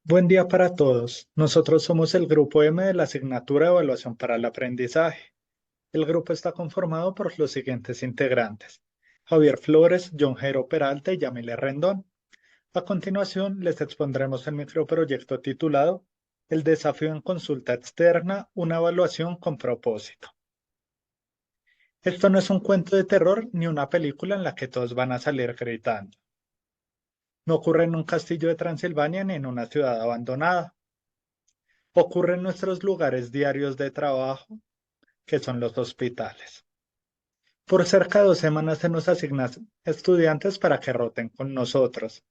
Buen día para todos. Nosotros somos el grupo M de la asignatura de Evaluación para el Aprendizaje. El grupo está conformado por los siguientes integrantes: Javier Flores, John Jairo Peralta y Yamile Rendón. A continuación, les expondremos el microproyecto titulado El desafío en consulta externa, una evaluación con propósito. Esto no es un cuento de terror ni una película en la que todos van a salir gritando. No ocurre en un castillo de Transilvania ni en una ciudad abandonada. Ocurre en nuestros lugares diarios de trabajo, que son los hospitales. Por cerca de 2 semanas se nos asignan estudiantes para que roten con nosotros.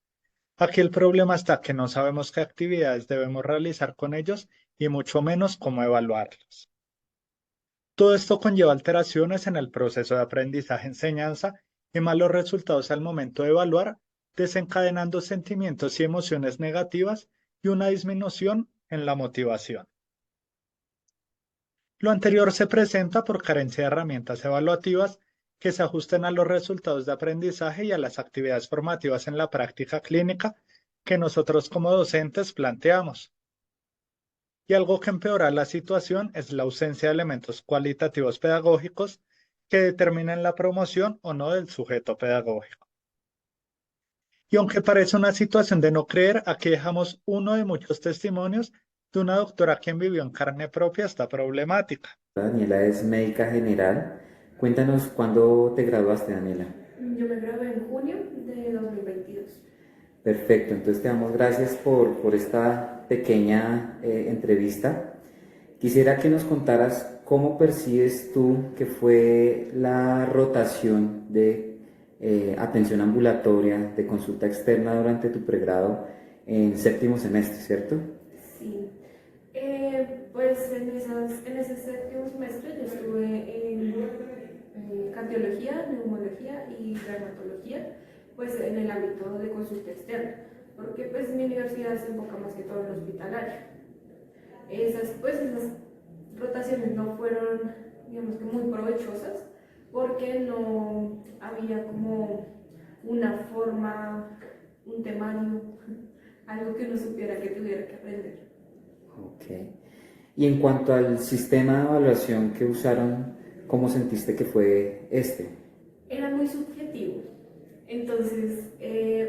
Aquí el problema está que no sabemos qué actividades debemos realizar con ellos y mucho menos cómo evaluarlos. Todo esto conlleva alteraciones en el proceso de aprendizaje-enseñanza y malos resultados al momento de evaluar, desencadenando sentimientos y emociones negativas y una disminución en la motivación. Lo anterior se presenta por carencia de herramientas evaluativas que se ajusten a los resultados de aprendizaje y a las actividades formativas en la práctica clínica que nosotros como docentes planteamos. Y algo que empeora la situación es la ausencia de elementos cualitativos pedagógicos que determinen la promoción o no del sujeto pedagógico. Y aunque parece una situación de no creer, aquí dejamos uno de muchos testimonios de una doctora quien vivió en carne propia esta problemática. Daniela es médica general. Cuéntanos cuándo te graduaste, Daniela. Yo me gradué en junio de 2022. Perfecto, entonces te damos gracias por esta pequeña entrevista. Quisiera que nos contaras cómo percibes tú que fue la rotación de atención ambulatoria, de consulta externa durante tu pregrado en séptimo semestre, ¿cierto? Sí. Pues en ese séptimo semestre yo estuve en cardiología, neumología y dermatología, pues en el ámbito de consulta externa, porque pues mi universidad se enfoca más que todo en hospitalario. Esas rotaciones no fueron, digamos que muy provechosas, porque no había como una forma, un temario, algo que uno supiera que tuviera que aprender. Ok. Y en cuanto al sistema de evaluación que usaron, ¿cómo sentiste que fue este? Era muy subjetivo. Entonces,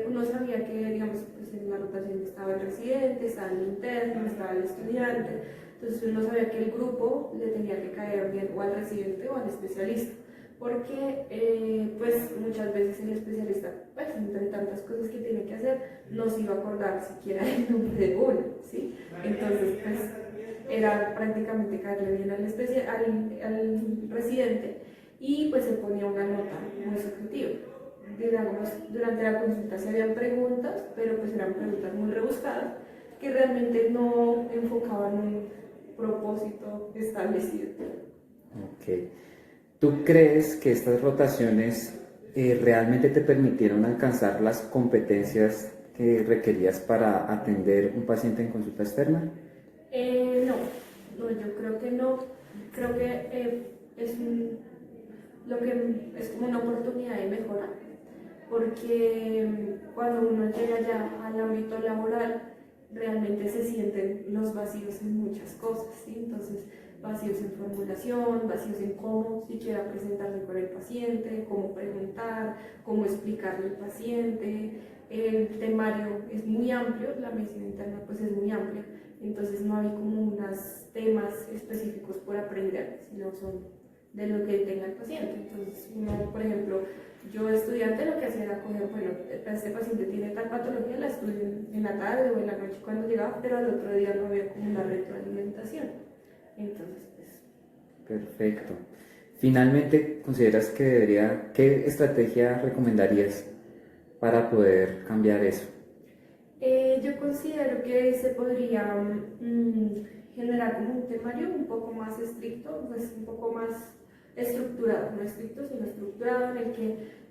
uno sabía que, digamos, pues en la rotación estaba el residente, estaba el interno, estaba el estudiante. Entonces, uno sabía que el grupo le tenía que caer bien o al residente o al especialista. Porque, pues, muchas veces el especialista, pues, entre tantas cosas que tiene que hacer, no se iba a acordar siquiera el nombre de uno, ¿sí? Entonces, pues, era prácticamente caerle bien al residente y pues se ponía una nota muy subjetiva. Digamos, durante la consulta se habían preguntas, pero pues eran preguntas muy rebuscadas que realmente no enfocaban un propósito establecido. Ok. ¿Tú crees que estas rotaciones realmente te permitieron alcanzar las competencias que requerías para atender un paciente en consulta externa? No, no, yo creo que no. Creo que lo que es como una oportunidad de mejora, porque cuando uno llega ya al ámbito laboral, realmente se sienten los vacíos en muchas cosas, ¿sí? Entonces, vacíos en formulación, vacíos en cómo siquiera presentarse con el paciente, cómo preguntar, cómo explicarle al paciente. El temario es muy amplio, la medicina interna pues es muy amplia, entonces no hay como unos temas específicos por aprender, sino son de lo que tenga el paciente. Entonces, uno, por ejemplo, yo estudiante lo que hacía era coger, bueno, este paciente tiene tal patología, la estudio en la tarde o en la noche cuando llegaba, pero al otro día no había como una retroalimentación. Entonces, pues... Perfecto. Finalmente, ¿consideras que qué estrategia recomendarías para poder cambiar eso? Yo considero que se podría generar como un temario un poco más estricto, pues un poco más estructurado, no estricto, sino estructurado, en el que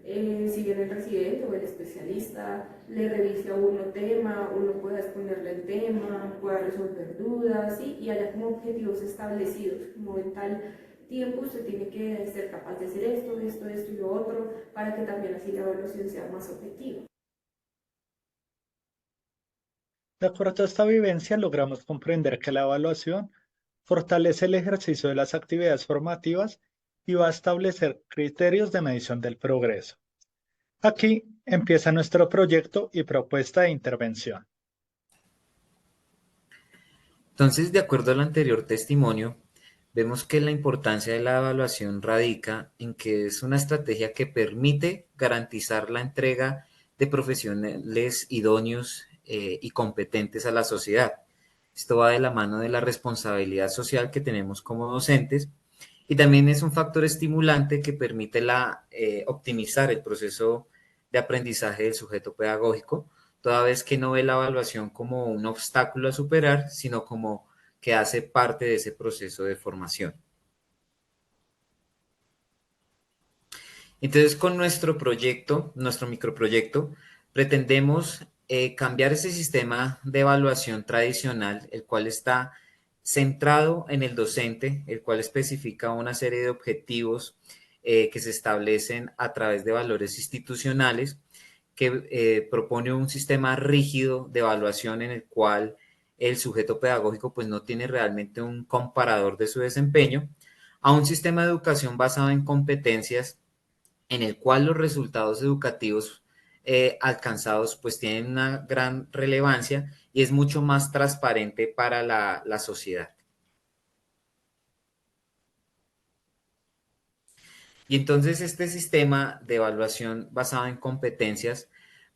si bien el residente o el especialista le revise a uno tema, uno pueda exponerle el tema, pueda resolver dudas, ¿sí? Y haya como objetivos establecidos, como en tal tiempo usted tiene que ser capaz de hacer esto, esto, esto y lo otro, para que también así la evaluación sea más objetiva. De acuerdo a esta vivencia, logramos comprender que la evaluación fortalece el ejercicio de las actividades formativas y va a establecer criterios de medición del progreso. Aquí empieza nuestro proyecto y propuesta de intervención. Entonces, de acuerdo al anterior testimonio, vemos que la importancia de la evaluación radica en que es una estrategia que permite garantizar la entrega de profesionales idóneos y competentes a la sociedad. Esto va de la mano de la responsabilidad social que tenemos como docentes y también es un factor estimulante que permite optimizar el proceso de aprendizaje del sujeto pedagógico, toda vez que no ve la evaluación como un obstáculo a superar, sino como que hace parte de ese proceso de formación. Entonces, con nuestro proyecto, nuestro microproyecto, pretendemos cambiar ese sistema de evaluación tradicional, el cual está centrado en el docente, el cual especifica una serie de objetivos que se establecen a través de valores institucionales, que propone un sistema rígido de evaluación en el cual el sujeto pedagógico pues no tiene realmente un comparador de su desempeño, a un sistema de educación basado en competencias en el cual los resultados educativos alcanzados pues tienen una gran relevancia y es mucho más transparente para la sociedad. Y entonces este sistema de evaluación basado en competencias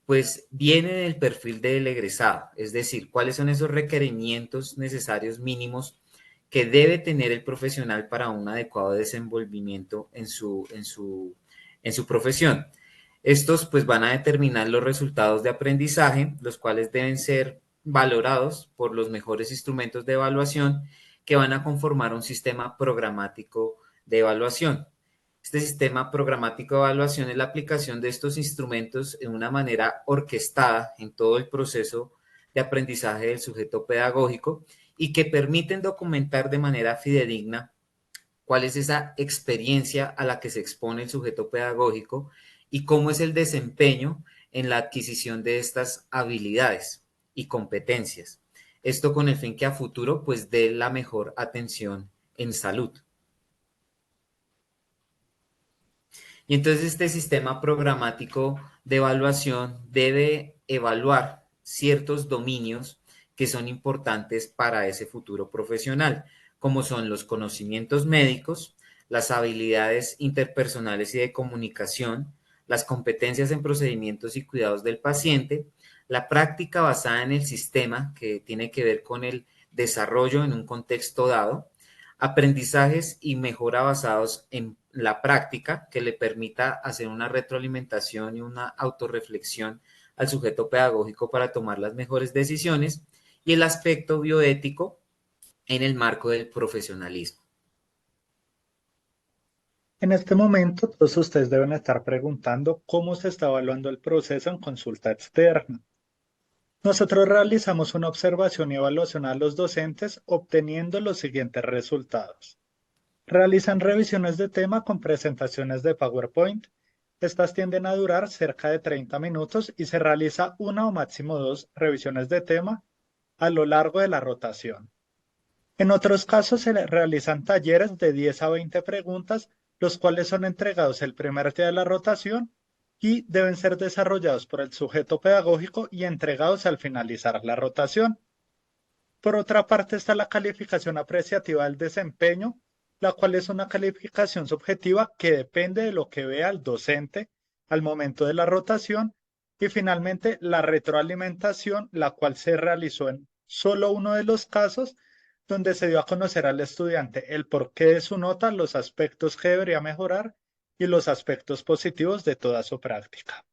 pues viene del perfil del egresado, es decir, cuáles son esos requerimientos necesarios mínimos que debe tener el profesional para un adecuado desenvolvimiento en su profesión. Estos pues van a determinar los resultados de aprendizaje, los cuales deben ser valorados por los mejores instrumentos de evaluación que van a conformar un sistema programático de evaluación. Este sistema programático de evaluación es la aplicación de estos instrumentos en una manera orquestada en todo el proceso de aprendizaje del sujeto pedagógico y que permiten documentar de manera fidedigna cuál es esa experiencia a la que se expone el sujeto pedagógico y cómo es el desempeño en la adquisición de estas habilidades y competencias. Esto con el fin que a futuro pues dé la mejor atención en salud. Y entonces este sistema programático de evaluación debe evaluar ciertos dominios que son importantes para ese futuro profesional, como son los conocimientos médicos, las habilidades interpersonales y de comunicación, las competencias en procedimientos y cuidados del paciente, la práctica basada en el sistema, que tiene que ver con el desarrollo en un contexto dado, aprendizajes y mejora basados en la práctica que le permita hacer una retroalimentación y una autorreflexión al sujeto pedagógico para tomar las mejores decisiones y el aspecto bioético en el marco del profesionalismo. En este momento, todos ustedes deben estar preguntando cómo se está evaluando el proceso en consulta externa. Nosotros realizamos una observación y evaluación a los docentes obteniendo los siguientes resultados. Realizan revisiones de tema con presentaciones de PowerPoint. Estas tienden a durar cerca de 30 minutos y se realiza una o máximo dos revisiones de tema a lo largo de la rotación. En otros casos se realizan talleres de 10 a 20 preguntas, los cuales son entregados el primer día de la rotación y deben ser desarrollados por el sujeto pedagógico y entregados al finalizar la rotación. Por otra parte está la calificación apreciativa del desempeño, la cual es una calificación subjetiva que depende de lo que vea el docente al momento de la rotación. Y finalmente la retroalimentación, la cual se realizó en solo uno de los casos, donde se dio a conocer al estudiante el porqué de su nota, los aspectos que debería mejorar y los aspectos positivos de toda su práctica.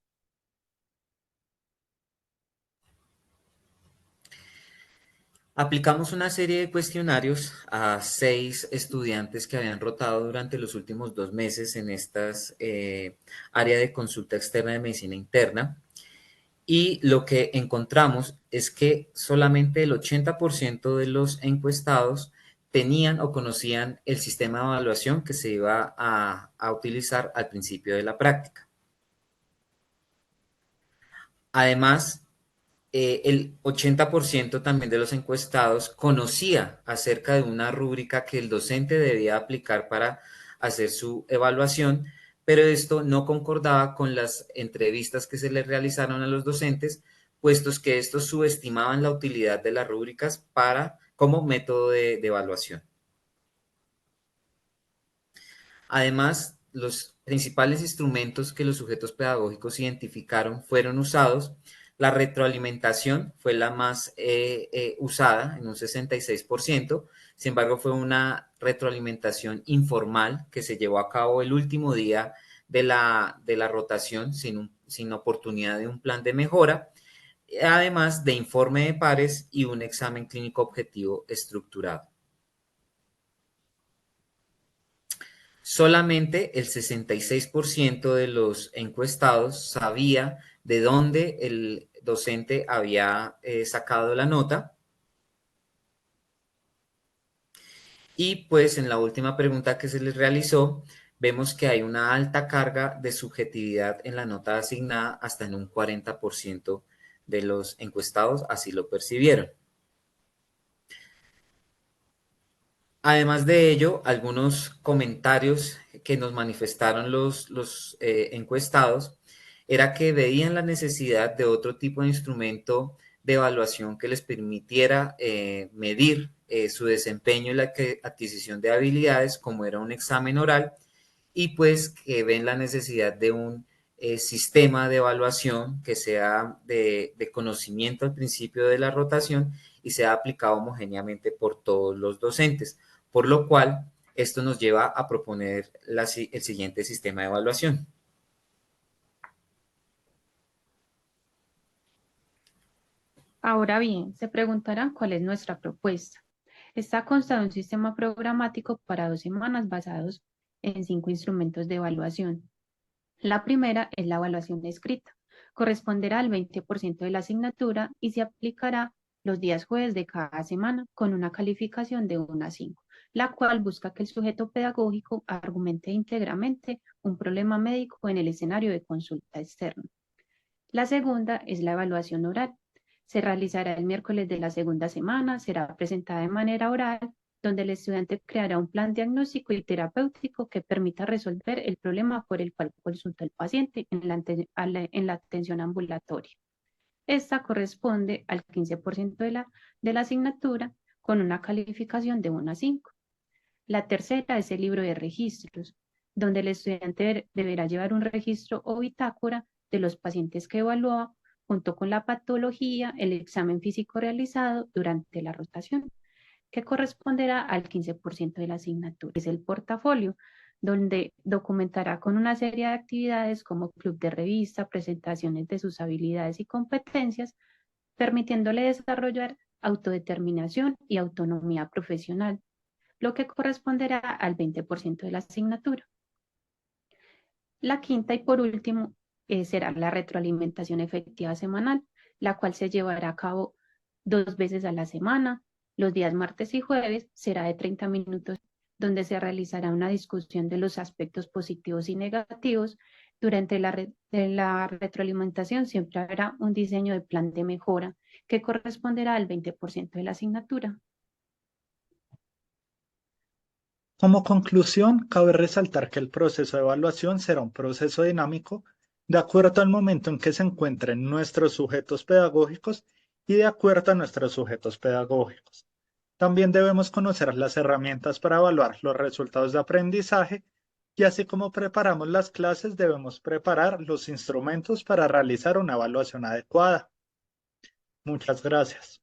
Aplicamos una serie de cuestionarios a 6 estudiantes que habían rotado durante los últimos 2 meses en estas área de consulta externa de medicina interna. Y lo que encontramos es que solamente el 80% de los encuestados tenían o conocían el sistema de evaluación que se iba a utilizar al principio de la práctica. Además, el 80% también de los encuestados conocía acerca de una rúbrica que el docente debía aplicar para hacer su evaluación, pero esto no concordaba con las entrevistas que se le realizaron a los docentes, puestos que estos subestimaban la utilidad de las rúbricas como método de evaluación. Además, los principales instrumentos que los sujetos pedagógicos identificaron fueron usados. La retroalimentación fue la más usada en un 66%. Sin embargo, fue una retroalimentación informal que se llevó a cabo el último día de la rotación sin oportunidad de un plan de mejora, además de informe de pares y un examen clínico objetivo estructurado. Solamente el 66% de los encuestados sabía de dónde el docente había sacado la nota. Y pues en la última pregunta que se les realizó, vemos que hay una alta carga de subjetividad en la nota asignada, hasta en un 40% de los encuestados así lo percibieron. Además de ello, algunos comentarios que nos manifestaron los encuestados era que veían la necesidad de otro tipo de instrumento de evaluación que les permitiera medir su desempeño en la adquisición de habilidades, como era un examen oral, y pues que ven la necesidad de un sistema de evaluación que sea de conocimiento al principio de la rotación y sea aplicado homogéneamente por todos los docentes, por lo cual esto nos lleva a proponer el siguiente sistema de evaluación. Ahora bien, se preguntarán cuál es nuestra propuesta. Esta consta de un sistema programático para 2 semanas basados en 5 instrumentos de evaluación. La primera es la evaluación escrita. Corresponderá al 20% de la asignatura y se aplicará los días jueves de cada semana con una calificación de 1 a 5, la cual busca que el sujeto pedagógico argumente íntegramente un problema médico en el escenario de consulta externa. La segunda es la evaluación oral. Se realizará el miércoles de la segunda semana, será presentada de manera oral, donde el estudiante creará un plan diagnóstico y terapéutico que permita resolver el problema por el cual consulta el paciente en la atención ambulatoria. Esta corresponde al 15% de la asignatura con una calificación de 1 a 5. La tercera es el libro de registros, donde el estudiante deberá llevar un registro o bitácora de los pacientes que evaluó, junto con la patología, el examen físico realizado durante la rotación, que corresponderá al 15% de la asignatura. Es el portafolio, donde documentará con una serie de actividades como club de revista, presentaciones de sus habilidades y competencias, permitiéndole desarrollar autodeterminación y autonomía profesional, lo que corresponderá al 20% de la asignatura. La quinta y por último será la retroalimentación efectiva semanal, la cual se llevará a cabo 2 veces a la semana. Los días martes y jueves será de 30 minutos, donde se realizará una discusión de los aspectos positivos y negativos. Durante la retroalimentación siempre habrá un diseño de plan de mejora que corresponderá al 20% de la asignatura. Como conclusión, cabe resaltar que el proceso de evaluación será un proceso dinámico de acuerdo al momento en que se encuentren nuestros sujetos pedagógicos y de acuerdo a nuestros sujetos pedagógicos. También debemos conocer las herramientas para evaluar los resultados de aprendizaje y así como preparamos las clases, debemos preparar los instrumentos para realizar una evaluación adecuada. Muchas gracias.